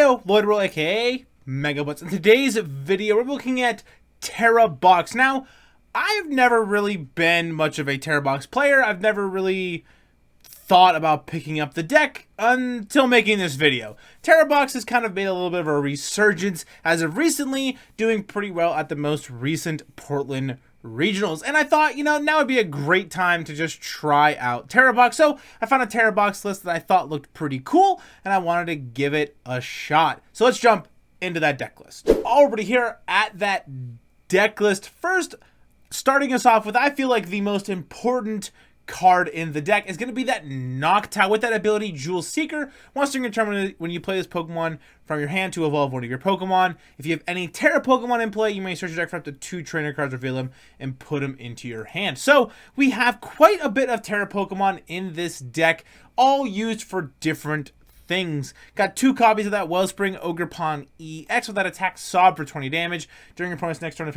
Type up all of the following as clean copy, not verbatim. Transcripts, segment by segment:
yo, Lloyd aka Megabuts. In today's video, we're looking at TeraBox. Now, I've never really been much of a TeraBox player. I've never really thought about picking up the deck until making this video. TeraBox has kind of made a little bit of a resurgence as of recently, doing pretty well at the most recent Portland regionals, and I thought, you know, now would be a great time to just try out TeraBox. So I found a TeraBox list that I thought looked pretty cool, and I wanted to give it a shot. So let's jump into that deck list. Already here at that deck list, first starting us off with, I feel like the most important card in the deck is going to be that Noctowl with that ability Jewel Seeker. Once during your turn, when you play this Pokemon from your hand to evolve one of your Pokemon. If you have any Terra Pokemon in play, you may search your deck for up to 2 trainer cards, reveal them, and put them into your hand. So we have quite a bit of Terra Pokemon in this deck, all used for different things. Got 2 copies of that Wellspring Ogerpon EX with that attack Sob for 20 damage. During your opponent's next turn,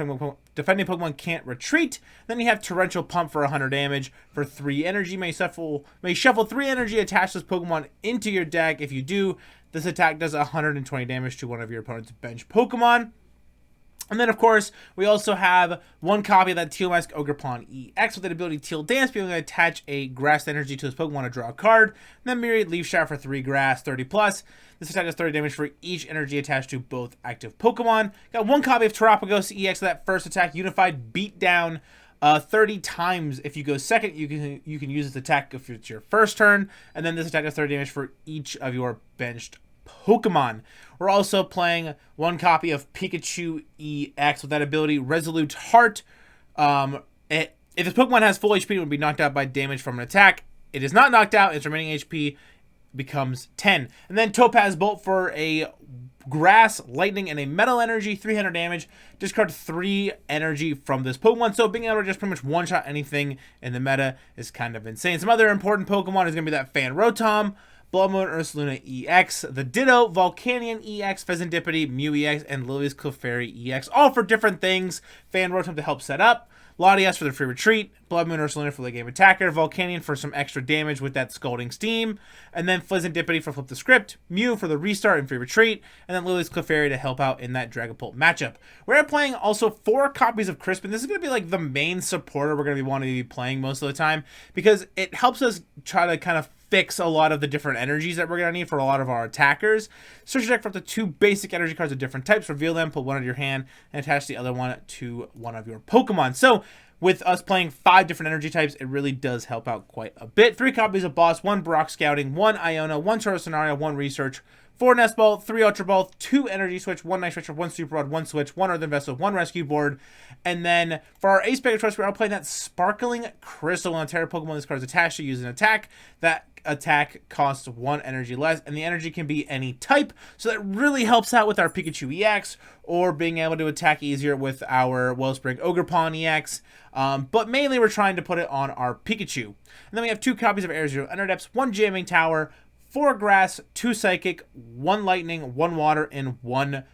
defending Pokemon can't retreat. Then you have Torrential Pump for 100 damage for 3 energy. May shuffle 3 energy, attach this Pokemon into your deck. If you do, this attack does 120 damage to one of your opponent's bench Pokemon. And then, of course, we also have 1 copy of that Teal Mask Ogerpon EX with that ability Teal Dance, being able to attach a grass energy to this Pokemon to draw a card. And then Myriad Leaf Shower for 3 grass, 30 plus. This attack does 30 damage for each energy attached to both active Pokemon. Got 1 copy of Terapagos EX with that first attack, Unified Beatdown. 30 times if you go second, you can use this attack if it's your first turn. And then this attack does 30 damage for each of your benched Pokemon. We're also playing 1 copy of Pikachu EX with that ability Resolute Heart. If this Pokemon has full HP, it would be knocked out by damage from an attack. It is not knocked out. Its remaining HP becomes 10. And then Topaz Bolt for a grass, lightning, and a metal energy, 300 damage. Discard 3 energy from this Pokemon. So being able to just pretty much one-shot anything in the meta is kind of insane. Some other important Pokemon is going to be that Fan Rotom, Bloodmoon Ursaluna EX, the Ditto, Volcanion EX, Fezandipiti, MEW EX, and Lillie's Clefairy EX, all for different things. Fan Rotom to help set up, Latias for the free retreat, Bloodmoon Ursaluna for the game attacker, Volcanion for some extra damage with that Scalding Steam, and then Fezandipiti for flip the script, MEW for the restart and free retreat, and then Lillie's Clefairy to help out in that Dragapult matchup. We're playing also 4 copies of Crispin. This is going to be like the main supporter we're going to be wanting to be playing most of the time, because it helps us try to kind of fix a lot of the different energies that we're going to need for a lot of our attackers. Search your deck for up to 2 basic energy cards of different types, reveal them, put one in your hand, and attach the other one to one of your Pokemon. So with us playing 5 different energy types, it really does help out quite a bit. 3 copies of Boss, 1 Brock Scouting, 1 Iona, 1 Turtle Scenario, 1 Research, 4 Nest Ball, 3 Ultra Ball, 2 Energy Switch, 1 Night Switcher, 1 Super Rod, 1 Switch, 1 Earthen Vessel, 1 Rescue Board. And then for our Ace Bag of Trust, we are playing that Sparkling Crystal on Terra Pokemon. This card is attached to use an attack. That attack costs 1 energy less, and the energy can be any type. So that really helps out with our Pikachu EX, or being able to attack easier with our Wellspring Ogerpon EX. But mainly we're trying to put it on our Pikachu. And then we have 2 copies of Air Zero Underdepths, 1 Jamming Tower, 4 Grass, 2 Psychic, 1 Lightning, 1 Water, and 1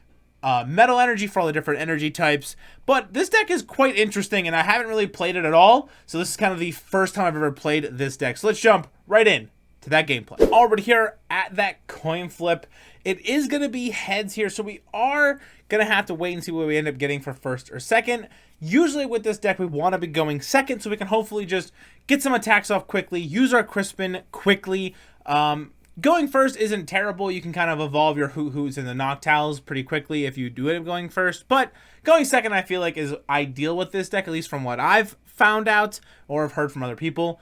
Metal Energy for all the different energy types. But this deck is quite interesting, and I haven't really played it at all. So this is kind of the first time I've ever played this deck. So let's jump right in to that gameplay. Already here at that coin flip, it is going to be heads here, so we are going to have to wait and see what we end up getting for first or second. Usually with this deck, we want to be going second, so we can hopefully just get some attacks off quickly, use our Crispin quickly. Going first isn't terrible. You can kind of evolve your Hoothoots and the Noctowls pretty quickly if you do it going first. But going second, I feel like, is ideal with this deck, at least from what I've found out or have heard from other people.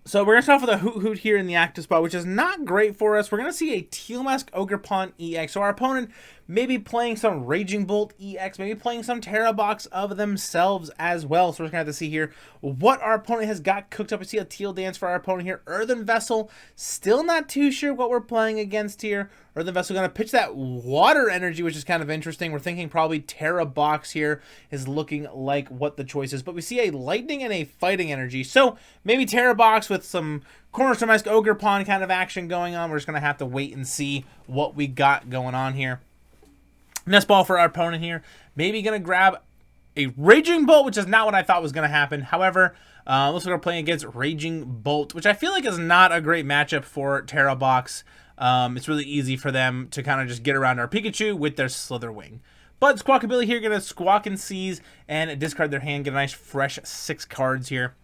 So we're going to start off with a Hoothoot here in the active spot, which is not great for us. We're going to see a Teal Mask Ogerpon EX. So our opponent may be playing some Raging Bolt EX, maybe playing some TeraBox of themselves as well. So we're going to have to see here what our opponent has got cooked up. We see a Teal Dance for our opponent here. Earthen Vessel, still not too sure what we're playing against here. Earthen Vessel going to pitch that Water Energy, which is kind of interesting. We're thinking probably TeraBox here is looking like what the choice is. But we see a Lightning and a Fighting Energy. So maybe TeraBox with some Cornerstone-esque Ogerpon kind of action going on. We're just going to have to wait and see what we got going on here. Nest Ball for our opponent here. Maybe going to grab a Raging Bolt, which is not what I thought was going to happen. However, looks like we're playing against Raging Bolt, which I feel like is not a great matchup for TeraBox. It's really easy for them to kind of just get around our Pikachu with their Slither Wing. But Squawkabilly here, going to Squawk and Seize and discard their hand, get a nice fresh 6 cards here.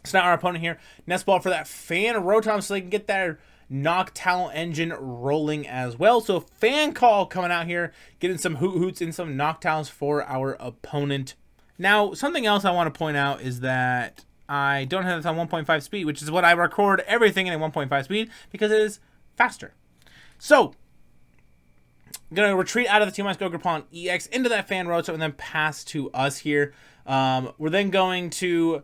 So now our opponent here, Nest Ball for that Fan Rotom so they can get their Noctowl engine rolling as well. So Fan Call coming out here, getting some Hoothoots and some Noctowls for our opponent. Now, something else I want to point out is that I don't have this on 1.5 speed, which is what I record everything in a 1.5 speed because it is faster. So, I'm going to retreat out of the Teal Ogerpon EX into that Fan Rotom and then pass to us here. We're then going to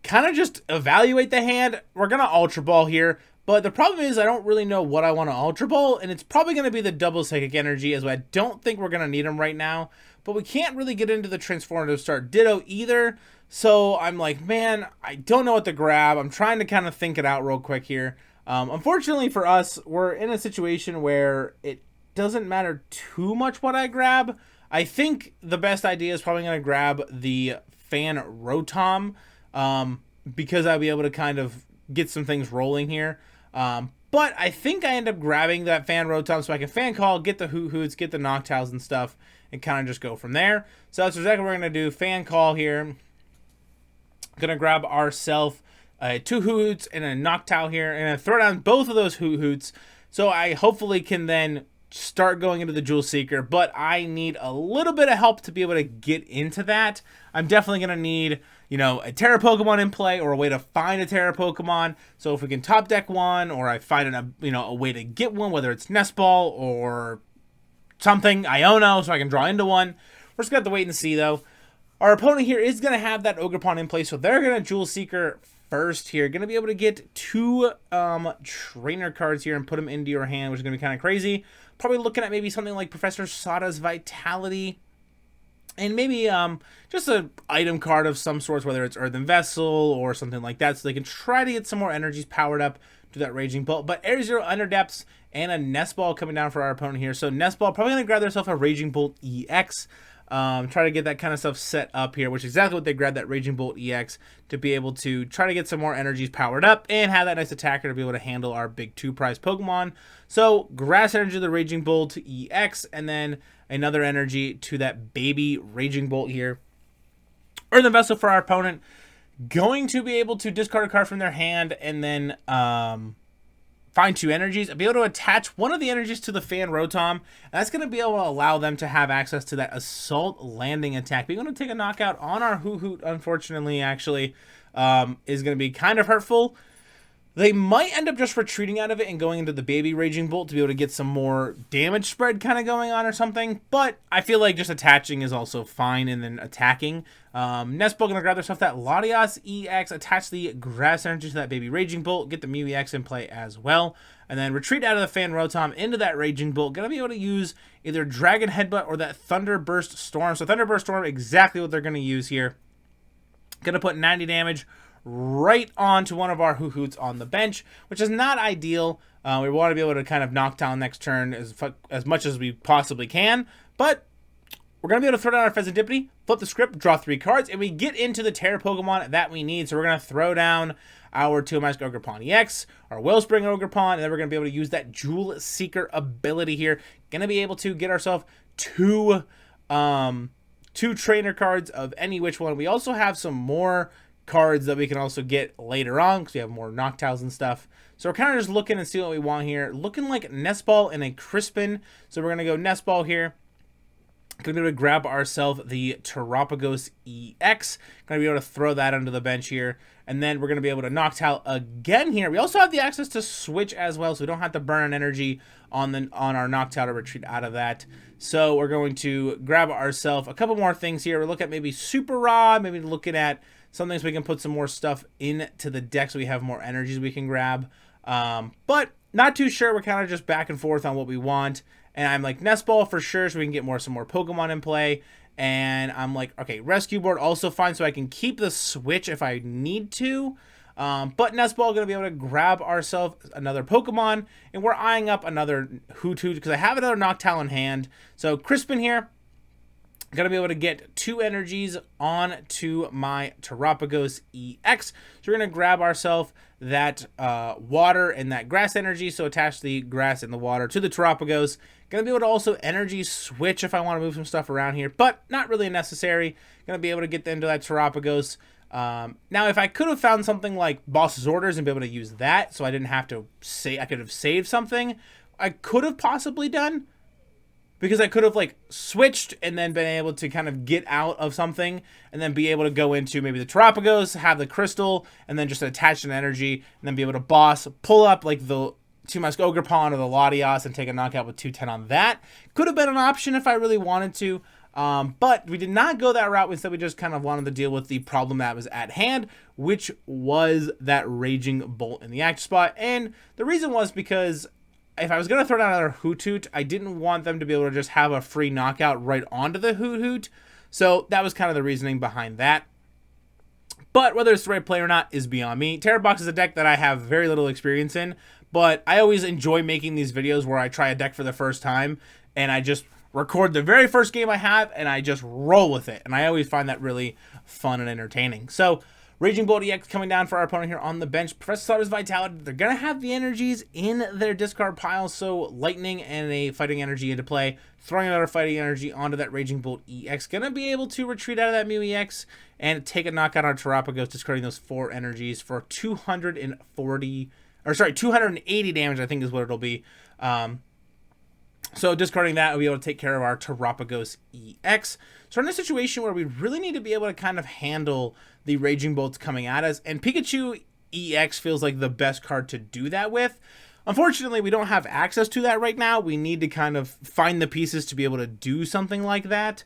kind of just evaluate the hand. We're going to Ultra Ball here, but the problem is I don't really know what I want to Ultra Ball, and it's probably going to be the double Psychic Energy, as I don't think we're going to need them right now, but we can't really get into the Transformative Start Ditto either, so I'm like, man, I don't know what to grab. I'm trying to kind of think it out real quick here. Unfortunately for us, we're in a situation where it doesn't matter too much what I grab. I think the best idea is probably going to grab the Fan Rotom, because I'll be able to kind of get some things rolling here. But I think I end up grabbing that Fan Rotom so I can Fan Call, get the Hootoots, get the Noctowls and stuff, and kind of just go from there. So that's exactly what we're going to do. Fan Call here. Going to grab ourselves 2 Hootoots and a Noctowl here, and throw down both of those Hootoots. So I hopefully can then start going into the Jewel Seeker, but I need a little bit of help to be able to get into that. I'm definitely going to need, you know, a Terra Pokemon in play or a way to find a Terra Pokemon. So if we can top deck one, or I find a way to get one, whether it's Nest Ball or something, Iono, so I can draw into one. We're just going to have to wait and see, though. Our opponent here is going to have that Ogerpon in play, so they're going to Jewel Seeker first here. Going to be able to get 2 trainer cards here and put them into your hand, which is going to be kind of crazy. Probably looking at maybe something like Professor Sada's Vitality, and maybe just an item card of some sort, whether it's Earthen Vessel or something like that, so they can try to get some more energies powered up to that Raging Bolt. But Air Zero Under Depths and a Nest Ball coming down for our opponent here. So Nest Ball probably going to grab themselves a Raging Bolt EX. Try to get that kind of stuff set up here, which is exactly what they grabbed, that Raging Bolt EX, to be able to try to get some more energies powered up and have that nice attacker to be able to handle our big 2-prize Pokemon. So Grass Energy to the Raging Bolt EX, and then another energy to that baby Raging Bolt here. Earthen Vessel for our opponent. Going to be able to discard a card from their hand and then find 2 energies. I'll be able to attach one of the energies to the Fan Rotom, and that's going to be able to allow them to have access to that Assault Landing attack. Being able to take a knockout on our Hoothoot, unfortunately, actually, is going to be kind of hurtful. They might end up just retreating out of it and going into the baby Raging Bolt to be able to get some more damage spread kind of going on or something, but I feel like just attaching is also fine and then attacking. Nest Ball going to grab themselves that Latias EX, attach the Grass Energy to that baby Raging Bolt, get the Mew EX in play as well, and then retreat out of the Fan Rotom into that Raging Bolt. Going to be able to use either Dragon Headbutt or that Thunder Burst Storm. So Thunder Burst Storm, exactly what they're going to use here. Going to put 90 damage right onto one of our Hootoots on the bench, which is not ideal. We want to be able to kind of knock down next turn as much as we possibly can, but we're going to be able to throw down our Fezandipiti, flip the script, draw 3 cards, and we get into the Terra Pokemon that we need. So we're going to throw down our Teal Ogerpon EX, our Wellspring Ogerpon, and then we're going to be able to use that Jewel Seeker ability here. Going to be able to get ourselves 2 trainer cards of any which one. We also have some more cards that we can also get later on because we have more Noctowls and stuff. So we're kind of just looking and see what we want here. Looking like Nest Ball and a Crispin. So we're going to go Nest Ball here. Going to be able to grab ourselves the Terapagos EX. Going to be able to throw that under the bench here. And then we're going to be able to Noctowl again here. We also have the access to switch as well, so we don't have to burn an energy on our Noctowl to retreat out of that. So we're going to grab ourselves a couple more things here. We'll look at maybe Super Rod, maybe looking at some things we can put some more stuff into the deck so we have more energies we can grab. But not too sure. We're kind of just back and forth on what we want. And I'm like, Nest Ball for sure, so we can get some more Pokemon in play. And I'm like, okay, Rescue Board also fine, so I can keep the switch if I need to. But Nest Ball going to be able to grab ourselves another Pokemon. And we're eyeing up another Hoothoot because I have another Noctowl in hand. So Crispin here. Going to be able to get 2 energies on to my Terapagos EX. So we're going to grab ourselves that water and that grass energy, so attach the grass and the water to the Terapagos. Gonna be able to also energy switch if I want to move some stuff around here, but not really necessary. Gonna be able to get into that Terapagos. Now, if I could have found something like Boss's Orders and be able to use that, so I didn't have to say, I could have saved something, I could have possibly done, because I could have like switched and then been able to kind of get out of something and then be able to go into maybe the Terapagos, have the crystal, and then just attach an energy and then be able to boss, pull up like the Two-Mask Ogerpon or the Latias and take a knockout with 210 on that. Could have been an option if I really wanted to. But we did not go that route. Instead, we just kind of wanted to deal with the problem that was at hand, which was that Raging Bolt in the active spot. And the reason was because if I was going to throw down another Hoothoot, I didn't want them to be able to just have a free knockout right onto the Hoothoot. So that was kind of the reasoning behind that. But whether it's the right play or not is beyond me. TeraBox is a deck that I have very little experience in, but I always enjoy making these videos where I try a deck for the first time and I just record the very first game I have and I just roll with it. And I always find that really fun and entertaining. So Raging Bolt EX coming down for our opponent here on the bench. Professor Slaughter's Vitality. They're going to have the energies in their discard pile. So Lightning and a Fighting Energy into play. Throwing another Fighting Energy onto that Raging Bolt EX. Going to be able to retreat out of that Mew EX and take a knockout on Terapagos, discarding those 4 energies for 280 damage, I think is what it'll be. So discarding that, we'll be able to take care of our Terapagos EX. So we're in a situation where we really need to be able to kind of handle the Raging Bolts coming at us. And Pikachu EX feels like the best card to do that with. Unfortunately, we don't have access to that right now. We need to kind of find the pieces to be able to do something like that.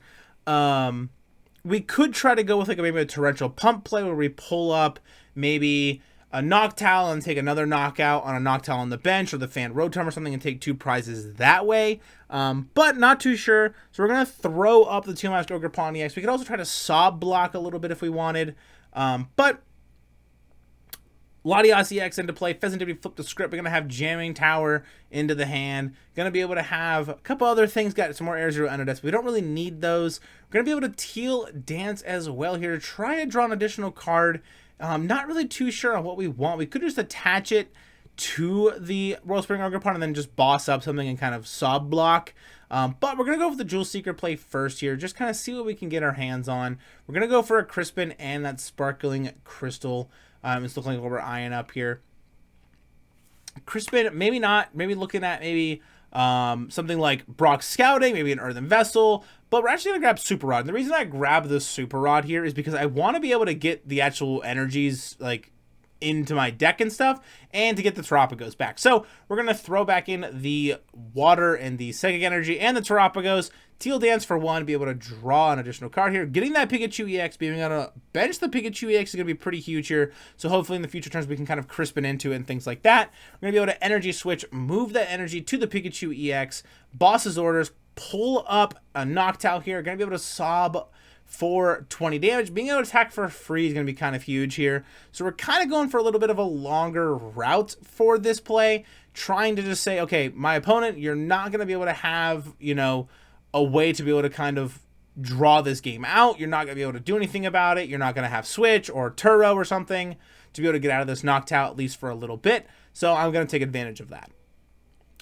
We could try to go with like maybe a Torrential Pump play where we pull up maybe a Noctowl and take another knockout on a Noctowl on the bench, or the Fan Rotom or something, and take 2 prizes that way. But not too sure. So we're going to throw up the Teal Ogerpon EX. We could also try to sob block a little bit if we wanted. But Latias EX into play. Fezandipiti flip the script. We're going to have Jamming Tower into the hand. Going to be able to have a couple other things. Got some more Air Zero Under Death. We don't really need those. We're going to be able to Teal Dance as well here to try and draw an additional card. Not really too sure on what we want. We could just attach it to the Wellspring Ogerpon and then just boss up something and kind of sob block. But we're going to go for the Jewel Seeker play first here. Just kind of see what we can get our hands on. We're going to go for a Crispin and that Sparkling Crystal. It's looking like we're eyeing up here. Crispin, maybe not. Maybe looking at maybe something like Brock Scouting, maybe an Earthen Vessel. But we're actually going to grab Super Rod. And the reason I grab this Super Rod here is because I want to be able to get the actual energies like into my deck and stuff, and to get the Terapagos back. So we're going to throw back in the Water and the Psychic Energy and the Terapagos. Teal Dance for 1, be able to draw an additional card here. Getting that Pikachu EX, being able to bench the Pikachu EX is going to be pretty huge here. So hopefully in the future turns we can kind of Crispin into it and things like that. We're going to be able to Energy Switch, move that energy to the Pikachu EX, Boss's Orders, pull up a Noctowl here. Going to be able to sob for 20 damage. Being able to attack for free is going to be kind of huge here. So we're kind of going for a little bit of a longer route for this play, trying to just say, okay, my opponent, you're not going to be able to have, you know, a way to be able to kind of draw this game out. You're not going to be able to do anything about it. You're not going to have Switch or Turo or something to be able to get out of this Noctowl at least for a little bit. So I'm going to take advantage of that.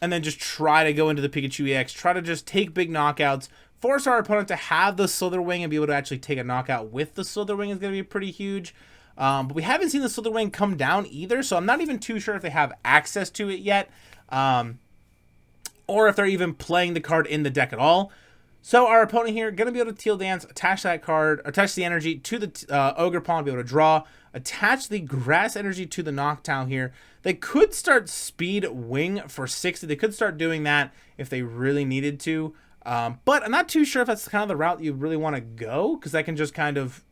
And then just try to go into the Pikachu EX, try to just take big knockouts, force our opponent to have the Slitherwing and be able to actually take a knockout with the Slitherwing is going to be pretty huge. But we haven't seen the Slitherwing come down either, so I'm not even too sure if they have access to it yet, or if they're even playing the card in the deck at all. So our opponent here going to be able to Teal Dance, attach that card, attach the energy to the Ogerpon, be able to draw, attach the Grass Energy to the Noctowl here. They could start Speed Wing for 60. They could start doing that if they really needed to. But I'm not too sure if that's kind of the route you really want to go, because that can just kind of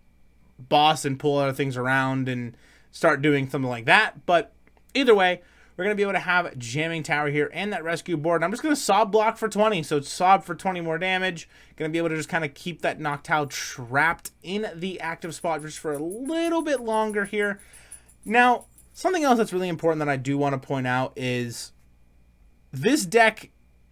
boss and pull other things around and start doing something like that. But either way, we're going to be able to have Jamming Tower here and that Rescue Board. And I'm just going to Sob block for 20. So it's Sob for 20 more damage. Going to be able to just kind of keep that Noctowl trapped in the active spot just for a little bit longer here. Now, something else that's really important that I do want to point out is this deck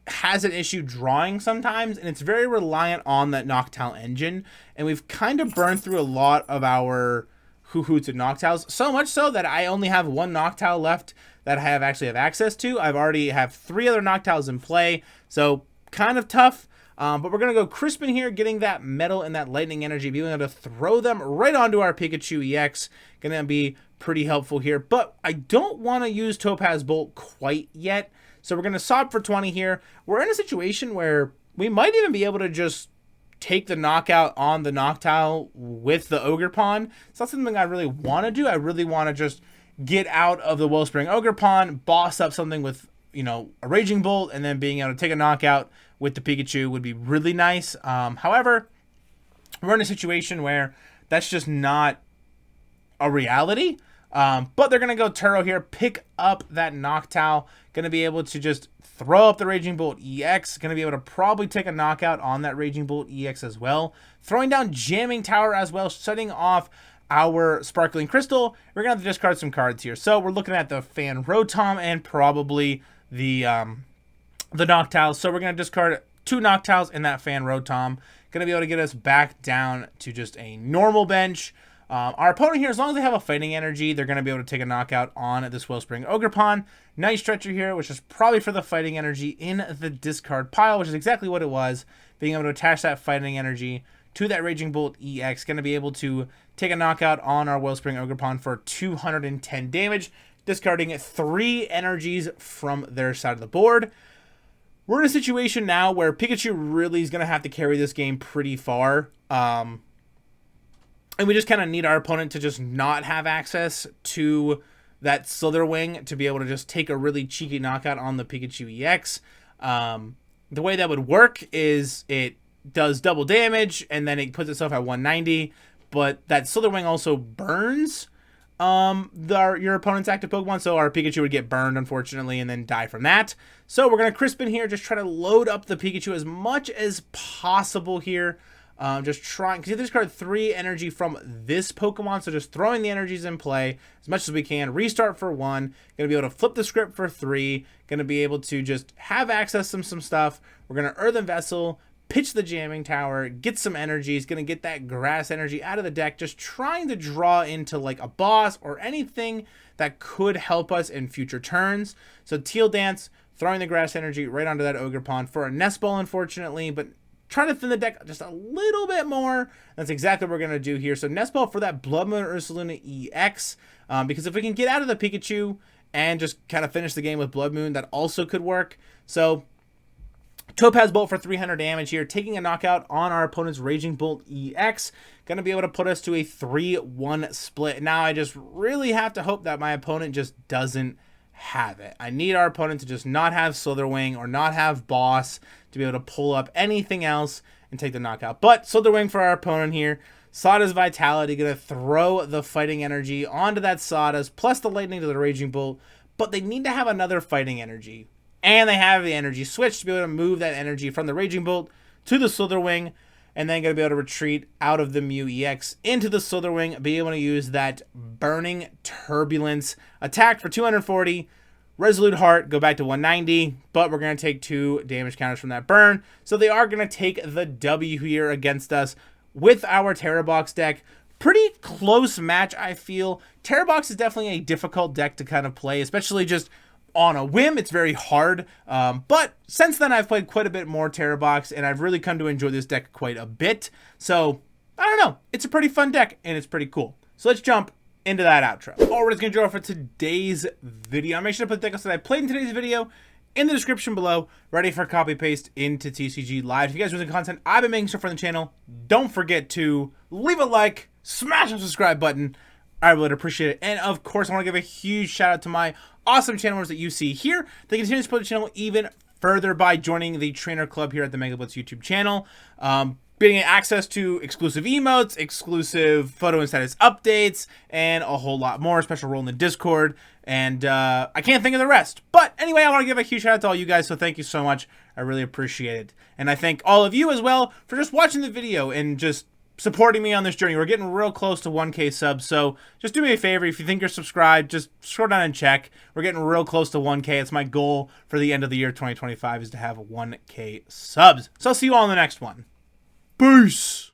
has an issue drawing sometimes, and it's very reliant on that Noctowl engine. And we've kind of burned through a lot of our Hootoots and Noctowls. So much so that I only have one Noctowl left that I actually have access to. I've already have 3 other Noctowls in play, so kind of tough. But we're going to go Crispin here, getting that Metal and that Lightning Energy, being able to throw them right onto our Pikachu EX. Going to be pretty helpful here. But I don't want to use Topaz Bolt quite yet. So we're going to Sob for 20 here. We're in a situation where we might even be able to just take the knockout on the Noctowl with the Ogerpon. It's not something I really want to do. I really want to just get out of the Wellspring Ogerpon, boss up something with, you know, a Raging Bolt, and then being able to take a knockout with the Pikachu would be really nice. However, we're in a situation where that's just not a reality. But they're going to go Turo here, pick up that Noctowl, going to be able to just throw up the Raging Bolt EX, going to be able to probably take a knockout on that Raging Bolt EX as well. Throwing down Jamming Tower as well, shutting off our Sparkling Crystal. We're going to have to discard some cards here. So we're looking at the Fan Rotom and probably the Noctowl. So we're going to discard 2 Noctowls in that Fan Rotom. Going to be able to get us back down to just a normal bench. Our opponent here, as long as they have a Fighting Energy, they're going to be able to take a knockout on this Wellspring Ogerpon. Nice Stretcher here, which is probably for the Fighting Energy in the discard pile, which is exactly what it was. Being able to attach that Fighting Energy to that Raging Bolt EX. Going to be able to take a knockout on our Wellspring Ogerpon for 210 damage, discarding 3 energies from their side of the board. We're in a situation now where Pikachu really is going to have to carry this game pretty far. And we just kind of need our opponent to just not have access to that Slitherwing to be able to just take a really cheeky knockout on the Pikachu EX. The way that would work is it does double damage, and then it puts itself at 190. But that Slitherwing also burns your opponent's active Pokemon, so our Pikachu would get burned, unfortunately, and then die from that. So we're going to Crispin here, just try to load up the Pikachu as much as possible here. Just trying, because you discard 3 energy from this Pokemon, so just throwing the energies in play as much as we can. Restart for 1, going to be able to flip the script for 3, going to be able to just have access to some stuff. We're going to Earthen Vessel, pitch the Jamming Tower, get some energies, going to get that Grass Energy out of the deck, just trying to draw into like a boss or anything that could help us in future turns. So Teal Dance, throwing the Grass Energy right onto that Ogerpon for a Nest Ball, unfortunately, but trying to thin the deck just a little bit more. That's exactly what we're going to do here. So Nest Ball for that Bloodmoon Ursaluna EX, because if we can get out of the Pikachu and just kind of finish the game with Blood Moon, that also could work. So Topaz Bolt for 300 damage here, taking a knockout on our opponent's Raging Bolt EX. Going to be able to put us to a 3-1 split. Now I just really have to hope that my opponent just doesn't have it. I need our opponent to just not have Slitherwing or not have Boss to be able to pull up anything else and take the knockout. But Slitherwing for our opponent here. Sada's Vitality going to throw the Fighting Energy onto that Sada's, plus the Lightning to the Raging Bolt. But they need to have another Fighting Energy. And they have the Energy Switch to be able to move that energy from the Raging Bolt to the Slitherwing. And then going to be able to retreat out of the Mew EX into the Slitherwing. Be able to use that Burning Turbulence attack for 240. Resolute Heart, go back to 190. But we're going to take 2 damage counters from that burn. So they are going to take the W here against us with our TeraBox deck. Pretty close match, I feel. TeraBox is definitely a difficult deck to kind of play, especially just on a whim. It's very hard, but since then I've played quite a bit more TeraBox, and I've really come to enjoy this deck quite a bit. So I don't know, it's a pretty fun deck and it's pretty cool. So let's jump into that outro. All right, it's gonna draw for today's video. I'll make sure to put the decks that I played in today's video in the description below, ready for copy paste into TCG Live. If you guys are the content I've been making so for the channel, don't forget to leave a like, smash the subscribe button. I really appreciate it. And of course, I want to give a huge shout out to my awesome channel members that you see here. They continue to support the channel even further by joining the Trainer Club here at the Mega Blitz YouTube channel. Getting access to exclusive emotes, exclusive photo and status updates, and a whole lot more. Special role in the Discord. And I can't think of the rest. But anyway, I want to give a huge shout out to all you guys. So thank you so much. I really appreciate it. And I thank all of you as well for just watching the video and just supporting me on this journey. We're getting real close to 1K subs, so just do me a favor. If you think you're subscribed, just scroll down and check. We're getting real close to 1K. It's my goal for the end of the year 2025 is to have 1K subs. So I'll see you all in the next one. Peace!